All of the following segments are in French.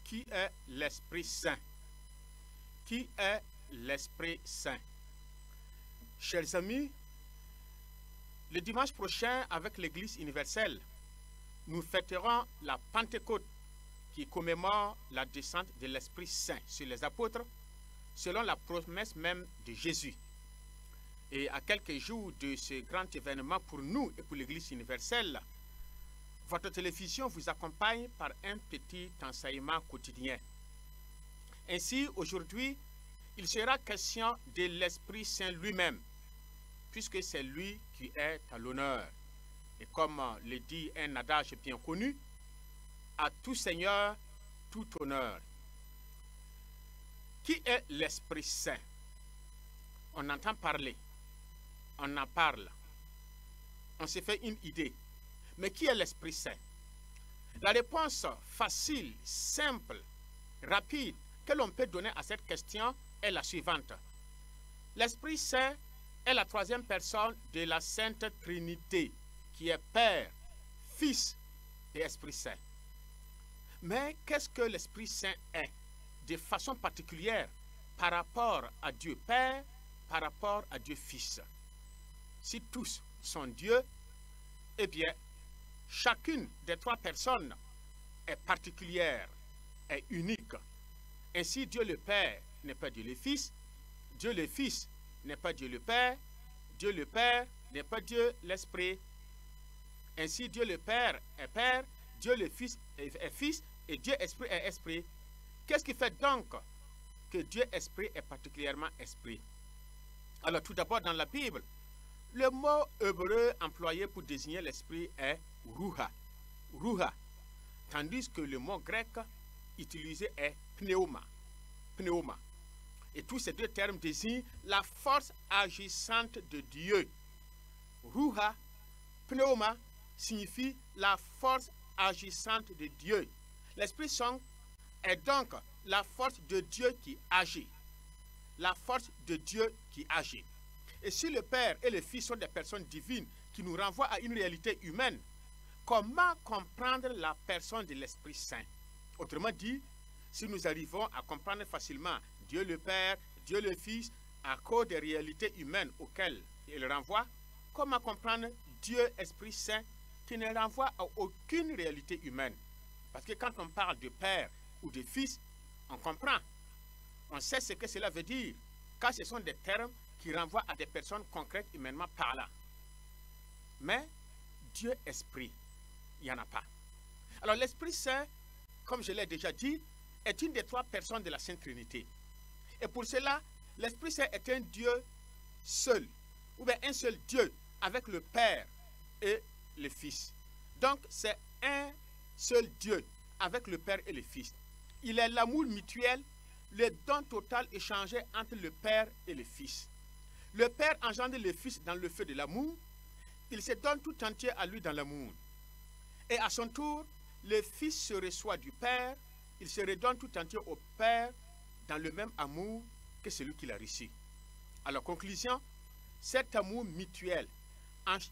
Qui est l'Esprit Saint? Qui est l'Esprit Saint? Chers amis, le dimanche prochain, avec l'Église universelle, nous fêterons la Pentecôte qui commémore la descente de l'Esprit Saint sur les apôtres, selon la promesse même de Jésus. Et à quelques jours de ce grand événement pour nous et pour l'Église universelle, votre télévision vous accompagne par un petit enseignement quotidien. Ainsi, aujourd'hui, il sera question de l'Esprit Saint lui-même, puisque c'est lui qui est à l'honneur. Et comme le dit un adage bien connu, à tout Seigneur, tout honneur. Qui est l'Esprit Saint? On entend parler, on en parle, on se fait une idée. Mais qui est l'Esprit Saint? La réponse facile, simple, rapide que l'on peut donner à cette question est la suivante. L'Esprit Saint est la troisième personne de la Sainte Trinité, qui est Père, Fils et Esprit Saint. Mais qu'est-ce que l'Esprit Saint est, de façon particulière, par rapport à Dieu Père, par rapport à Dieu Fils? Si tous sont Dieu, eh bien, chacune des trois personnes est particulière, est unique. Ainsi, Dieu le Père n'est pas Dieu le Fils, Dieu le Fils n'est pas Dieu le Père n'est pas Dieu l'Esprit. Ainsi, Dieu le Père est Père, Dieu le Fils est Fils et Dieu Esprit est Esprit. Qu'est-ce qui fait donc que Dieu Esprit est particulièrement Esprit? Alors, tout d'abord, dans la Bible, le mot hébreu employé pour désigner l'Esprit est Ruha, Ruha, tandis que le mot grec utilisé est pneuma, pneuma. Et tous ces deux termes désignent la force agissante de Dieu. Ruha, pneuma, signifie la force agissante de Dieu. L'Esprit Saint est donc la force de Dieu qui agit. La force de Dieu qui agit. Et si le Père et le Fils sont des personnes divines qui nous renvoient à une réalité humaine, comment comprendre la personne de l'Esprit Saint? Autrement dit, si nous arrivons à comprendre facilement Dieu le Père, Dieu le Fils, à cause des réalités humaines auxquelles il renvoie, comment comprendre Dieu Esprit Saint qui ne renvoie à aucune réalité humaine? Parce que quand on parle de Père ou de Fils, on comprend. On sait ce que cela veut dire, car ce sont des termes qui renvoient à des personnes concrètes humainement parlant. Mais Dieu Esprit, il n'y en a pas. Alors l'Esprit Saint, comme je l'ai déjà dit, est une des trois personnes de la Sainte Trinité. Et pour cela, l'Esprit Saint est un Dieu seul, ou bien un seul Dieu, avec le Père et le Fils. Donc c'est un seul Dieu, avec le Père et le Fils. Il est l'amour mutuel, le don total échangé entre le Père et le Fils. Le Père engendre le Fils dans le feu de l'amour, il se donne tout entier à lui dans l'amour. Et à son tour, le Fils se reçoit du Père, il se redonne tout entier au Père dans le même amour que celui qu'il a reçu. Alors, conclusion, cet amour mutuel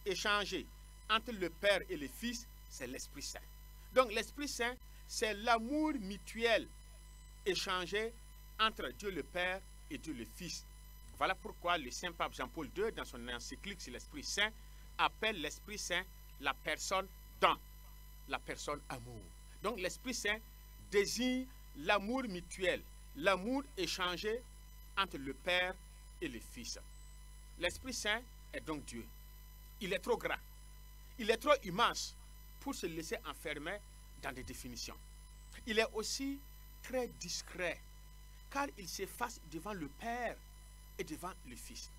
échangé entre le Père et le Fils, c'est l'Esprit Saint. Donc, l'Esprit Saint, c'est l'amour mutuel échangé entre Dieu le Père et Dieu le Fils. Voilà pourquoi le Saint Pape Jean-Paul II, dans son encyclique sur l'Esprit Saint, appelle l'Esprit Saint la personne don, la personne amour. Donc l'Esprit Saint désigne l'amour mutuel, l'amour échangé entre le Père et le Fils. L'Esprit Saint est donc Dieu. Il est trop grand, il est trop immense pour se laisser enfermer dans des définitions. Il est aussi très discret, car il s'efface devant le Père et devant le Fils.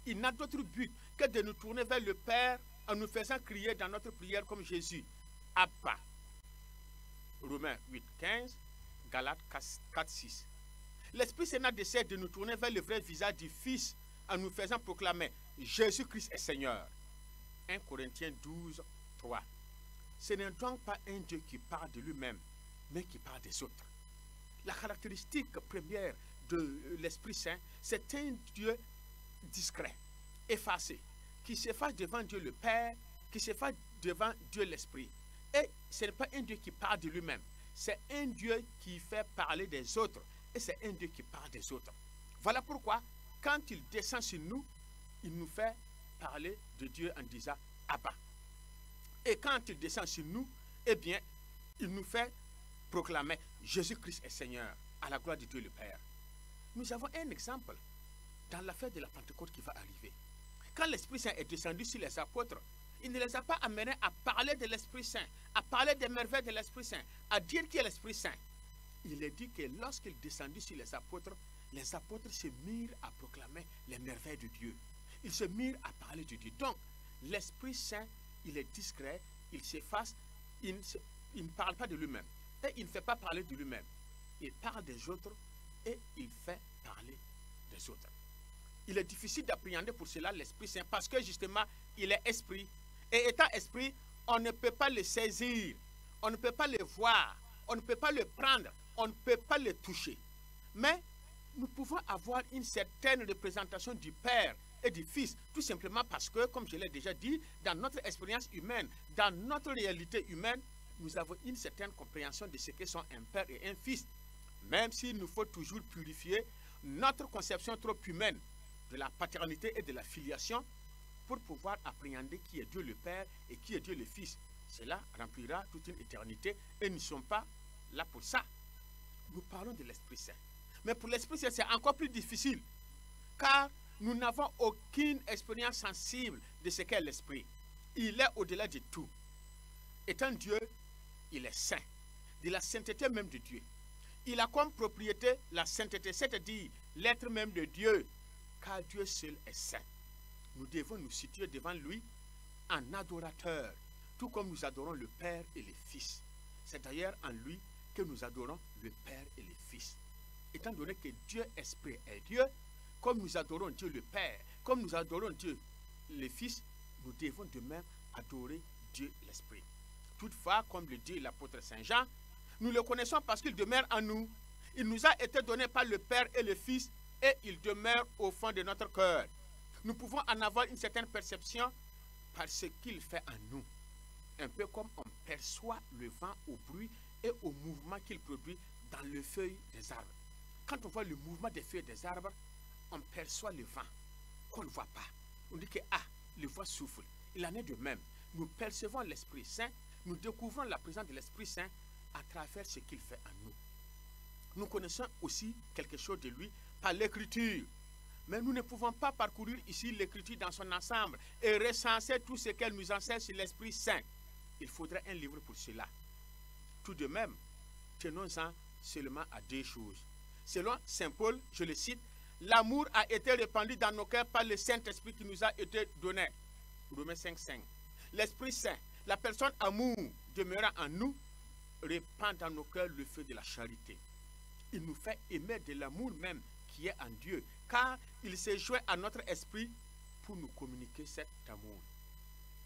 Il n'a d'autre but que de nous tourner vers le Père en nous faisant crier dans notre prière comme Jésus. Abba. Romains 8, 15, Galates 4, 6. L'Esprit Saint n'a de cesse de nous tourner vers le vrai visage du Fils en nous faisant proclamer Jésus-Christ est Seigneur. 1 Corinthiens 12, 3. Ce n'est donc pas un Dieu qui parle de lui-même, mais qui parle des autres. La caractéristique première de l'Esprit Saint, c'est un Dieu discret, effacé, qui s'efface devant Dieu le Père, qui s'efface devant Dieu l'Esprit. Et ce n'est pas un Dieu qui parle de lui-même, c'est un Dieu qui fait parler des autres et c'est un Dieu qui parle des autres. Voilà pourquoi, quand il descend sur nous, il nous fait parler de Dieu en disant Abba. Et quand il descend sur nous, eh bien, il nous fait proclamer Jésus-Christ est Seigneur, à la gloire de Dieu le Père. Nous avons un exemple dans l'affaire de la Pentecôte qui va arriver. Quand l'Esprit Saint est descendu sur les apôtres, il ne les a pas amenés à parler de l'Esprit Saint, à parler des merveilles de l'Esprit Saint, à dire qui est l'Esprit Saint. Il est dit que lorsqu'il descendit sur les apôtres se mirent à proclamer les merveilles de Dieu. Ils se mirent à parler de Dieu. Donc, l'Esprit Saint, il est discret, il s'efface, il ne parle pas de lui-même. Et il ne fait pas parler de lui-même. Il parle des autres et il fait parler des autres. Il est difficile d'appréhender pour cela l'Esprit Saint parce que justement, il est esprit. Et étant esprit, on ne peut pas le saisir, on ne peut pas le voir, on ne peut pas le prendre, on ne peut pas le toucher. Mais nous pouvons avoir une certaine représentation du Père et du Fils, tout simplement parce que, comme je l'ai déjà dit, dans notre expérience humaine, dans notre réalité humaine, nous avons une certaine compréhension de ce que sont un Père et un Fils. Même s'il nous faut toujours purifier notre conception trop humaine de la paternité et de la filiation pour pouvoir appréhender qui est Dieu le Père et qui est Dieu le Fils. Cela remplira toute une éternité et nous ne sommes pas là pour ça. Nous parlons de l'Esprit Saint. Mais pour l'Esprit Saint, c'est encore plus difficile car nous n'avons aucune expérience sensible de ce qu'est l'Esprit. Il est au-delà de tout. Étant Dieu, il est saint, de la sainteté même de Dieu. Il a comme propriété la sainteté, c'est-à-dire l'être même de Dieu, car Dieu seul est saint. Nous devons nous situer devant lui en adorateur, tout comme nous adorons le Père et le Fils. C'est d'ailleurs en lui que nous adorons le Père et le Fils. Étant donné que Dieu Esprit est Dieu, comme nous adorons Dieu le Père, comme nous adorons Dieu le Fils, nous devons de même adorer Dieu l'Esprit. Toutefois, comme le dit l'apôtre Saint Jean, nous le connaissons parce qu'il demeure en nous. Il nous a été donné par le Père et le Fils et il demeure au fond de notre cœur. Nous pouvons en avoir une certaine perception par ce qu'il fait en nous. Un peu comme on perçoit le vent au bruit et au mouvement qu'il produit dans les feuilles des arbres. Quand on voit le mouvement des feuilles des arbres, on perçoit le vent qu'on ne voit pas. On dit que le vent souffle. Il en est de même. Nous percevons l'Esprit Saint, nous découvrons la présence de l'Esprit Saint à travers ce qu'il fait en nous. Nous connaissons aussi quelque chose de lui par l'Écriture. Mais nous ne pouvons pas parcourir ici l'Écriture dans son ensemble et recenser tout ce qu'elle nous enseigne sur l'Esprit Saint. Il faudrait un livre pour cela. Tout de même, tenons-en seulement à deux choses. Selon Saint Paul, je le cite, l'amour a été répandu dans nos cœurs par le Saint-Esprit qui nous a été donné. Romains 5,5. L'Esprit Saint, la personne amour demeurant en nous, répand dans nos cœurs le feu de la charité. Il nous fait aimer de l'amour même qui est en Dieu, car il s'est joint à notre esprit pour nous communiquer cet amour.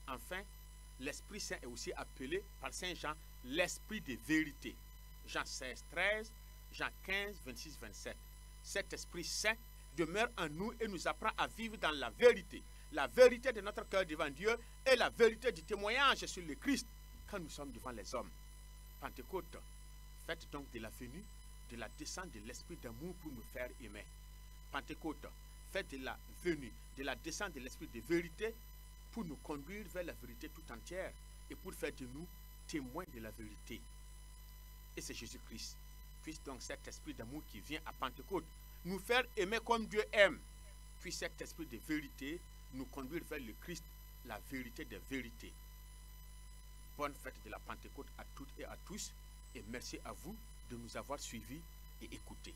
Enfin, l'Esprit Saint est aussi appelé par Saint Jean l'Esprit de vérité. Jean 16, 13, Jean 15, 26, 27. Cet Esprit Saint demeure en nous et nous apprend à vivre dans la vérité de notre cœur devant Dieu et la vérité du témoignage sur le Christ quand nous sommes devant les hommes. Pentecôte, faites donc de la venue, de la descente de l'Esprit d'amour pour nous faire aimer. Pentecôte, faites de la venue, de la descente de l'Esprit de vérité pour nous conduire vers la vérité tout entière et pour faire de nous témoins de la vérité. Et c'est Jésus-Christ. Puisse donc cet esprit d'amour qui vient à Pentecôte nous faire aimer comme Dieu aime. Puis cet esprit de vérité nous conduire vers le Christ, la vérité des vérités. Bonne fête de la Pentecôte à toutes et à tous et merci à vous de nous avoir suivis et écoutés.